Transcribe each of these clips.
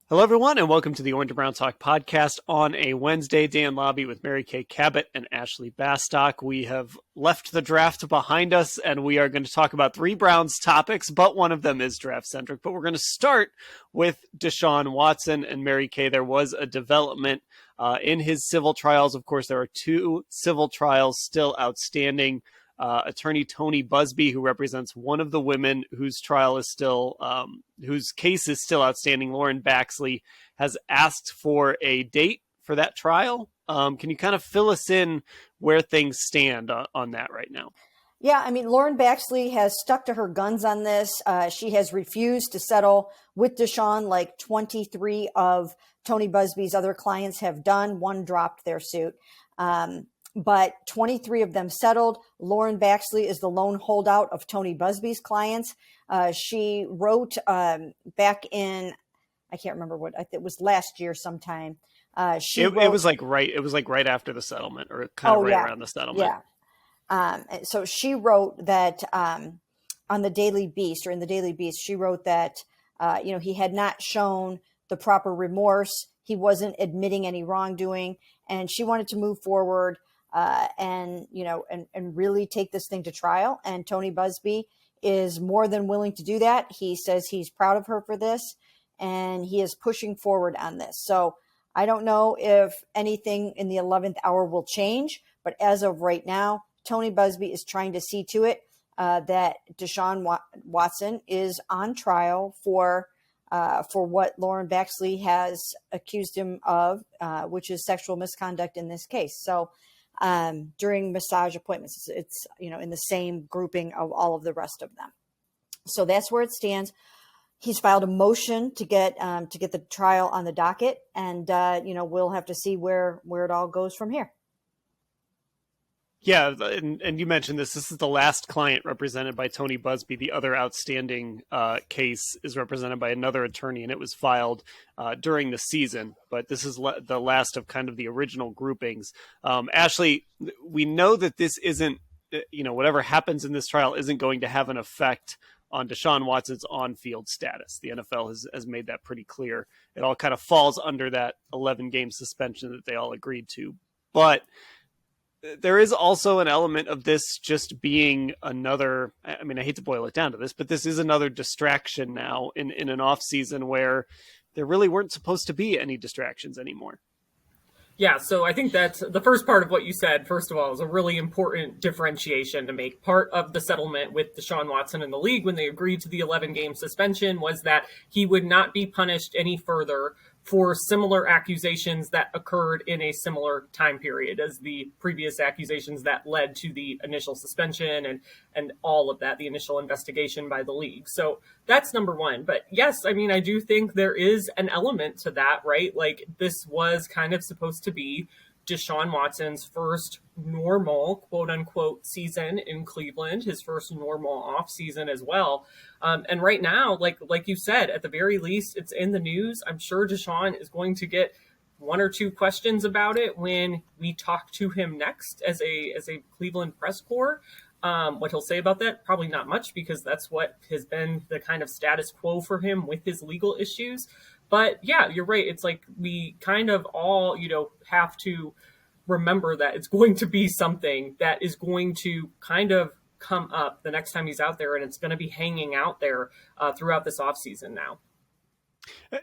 Hello, everyone, and welcome to the Orange and Brown Talk podcast on a Wednesday. Dan Labbe with Mary Kay Cabot and Ashley Bastock. We have left the draft behind us, and we are going to talk about three Browns topics, but one of them is draft-centric. But we're going to start with Deshaun Watson and Mary Kay. There was a development in his civil trials. Of course, there are two civil trials still outstanding. Attorney Tony Busby, who represents one of the women whose trial is still, whose case is still outstanding, Lauren Baxley, has asked for a date for that trial. Can you kind of fill us in where things stand on that right now? Yeah, I mean, Lauren Baxley has stuck to her guns on this. She has refused to settle with Deshaun like 23 of Tony Busby's other clients have done. One dropped their suit. But 23 of them settled. Lauren Baxley is the lone holdout of Tony Busby's clients. She wrote back in, I can't remember what, it was last year sometime. It was like right after the settlement, or kind of around the settlement. Yeah. So she wrote that on the Daily Beast, she wrote that he had not shown the proper remorse. He wasn't admitting any wrongdoing, and she wanted to move forward. And really take this thing to trial. And Tony Busby is more than willing to do that. He says he's proud of her for this, and he is pushing forward on this. So I don't know if anything in the 11th hour will change, but as of right now, Tony Busby is trying to see to it that Deshaun Watson is on trial for what Lauren Baxley has accused him of, which is sexual misconduct in this case. So during massage appointments, it's in the same grouping of all of the rest of them. So that's where it stands. He's filed a motion to get the trial on the docket, and we'll have to see where it all goes from here. Yeah, and you mentioned this. This is the last client represented by Tony Busby. The other outstanding case is represented by another attorney, and it was filed during the season. But this is the last of kind of the original groupings. Ashley, we know that this isn't, whatever happens in this trial isn't going to have an effect on Deshaun Watson's on-field status. The NFL has made that pretty clear. It all kind of falls under that 11-game suspension that they all agreed to. But there is also an element of this just being another, I mean, I hate to boil it down to this, but this is another distraction now in an off season where there really weren't supposed to be any distractions anymore. Yeah, so I think that's the first part of what you said, first of all, is a really important differentiation to make. Part of the settlement with Deshaun Watson and the league when they agreed to the 11-game suspension was that he would not be punished any further for similar accusations that occurred in a similar time period as the previous accusations that led to the initial suspension and all of that, the initial investigation by the league. So that's number one. But yes, I mean, I do think there is an element to that, right? Like, this was kind of supposed to be Deshaun Watson's first normal, quote unquote, season in Cleveland, his first normal off season as well. And right now, like you said, at the very least, it's in the news. I'm sure Deshaun is going to get one or two questions about it when we talk to him next as a Cleveland press corps. What he'll say about that, probably not much, because that's what has been the kind of status quo for him with his legal issues. But yeah, you're right. It's like we kind of all, have to remember that it's going to be something that is going to kind of come up the next time he's out there, and it's going to be hanging out there throughout this offseason now.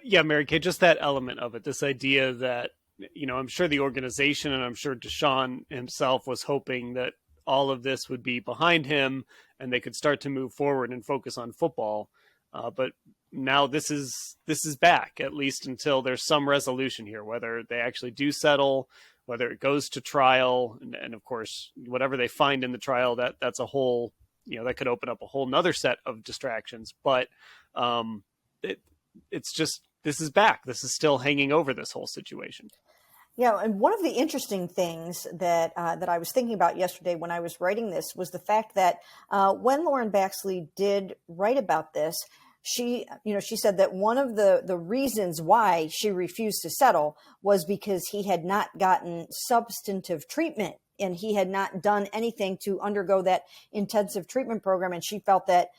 Yeah, Mary Kay, just that element of it, this idea that, I'm sure the organization and I'm sure Deshaun himself was hoping that all of this would be behind him and they could start to move forward and focus on football. But now this is back, at least until there's some resolution here, whether they actually do settle, whether it goes to trial. And of course, whatever they find in the trial, that's a whole, that could open up a whole nother set of distractions. But it's just, this is back. This is still hanging over this whole situation. Yeah, and one of the interesting things that I was thinking about yesterday when I was writing this was the fact that when Lauren Baxley did write about this, she said that one of the reasons why she refused to settle was because he had not gotten substantive treatment he had not done anything to undergo that intensive treatment program. And she felt that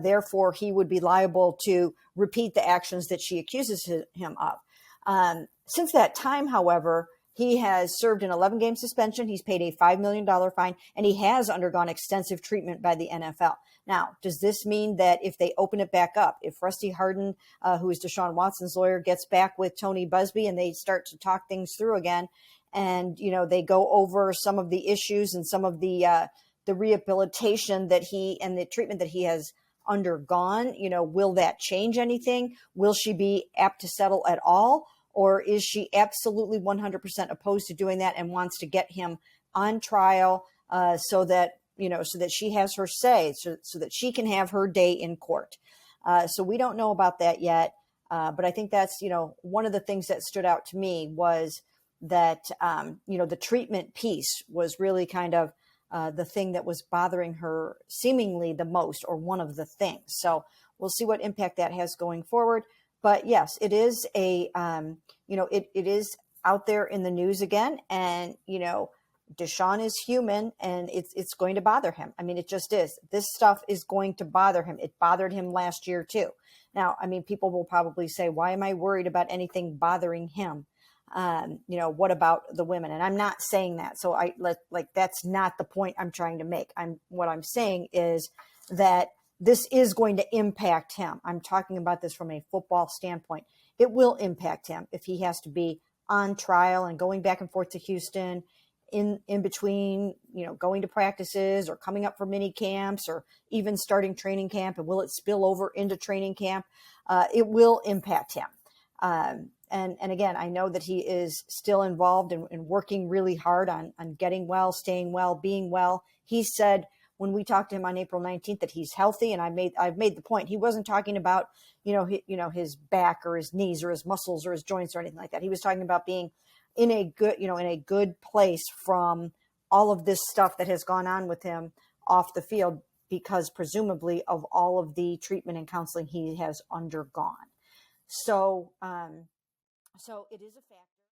therefore he would be liable to repeat the actions that she accuses him of. Since that time, however, he has served an 11-game suspension. He's paid a $5 million fine, and he has undergone extensive treatment by the NFL. Now, does this mean that if they open it back up, if Rusty Hardin, who is Deshaun Watson's lawyer, gets back with Tony Busby and they start to talk things through again, and they go over some of the issues and some of the rehabilitation that he and the treatment that he has undergone, will that change anything? Will she be apt to settle at all? Or is she absolutely 100% opposed to doing that and wants to get him on trial so that she has her say, so that she can have her day in court? So we don't know about that yet. But I think that's, one of the things that stood out to me was that, the treatment piece was really kind of the thing that was bothering her seemingly the most, or one of the things. So we'll see what impact that has going forward. But yes, it is it is out there in the news again. And, Deshaun is human and it's going to bother him. I mean, it just is. This stuff is going to bother him. It bothered him last year too. Now, I mean, people will probably say, why am I worried about anything bothering him? What about the women? And I'm not saying that. So that's not the point I'm trying to make. What I'm saying is that this is going to impact him. I'm talking about this from a football standpoint. It will impact him if he has to be on trial and going back and forth to Houston in between, going to practices or coming up for mini camps or even starting training camp. And will it spill over into training camp? It will impact him. And again, I know that he is still involved in working really hard on getting well, staying well, being well. He said when we talked to him on April 19th that he's healthy, and I've made the point. He wasn't talking about his back or his knees or his muscles or his joints or anything like that. He was talking about being in a good place from all of this stuff that has gone on with him off the field, because presumably of all of the treatment and counseling he has undergone. So it is a fact.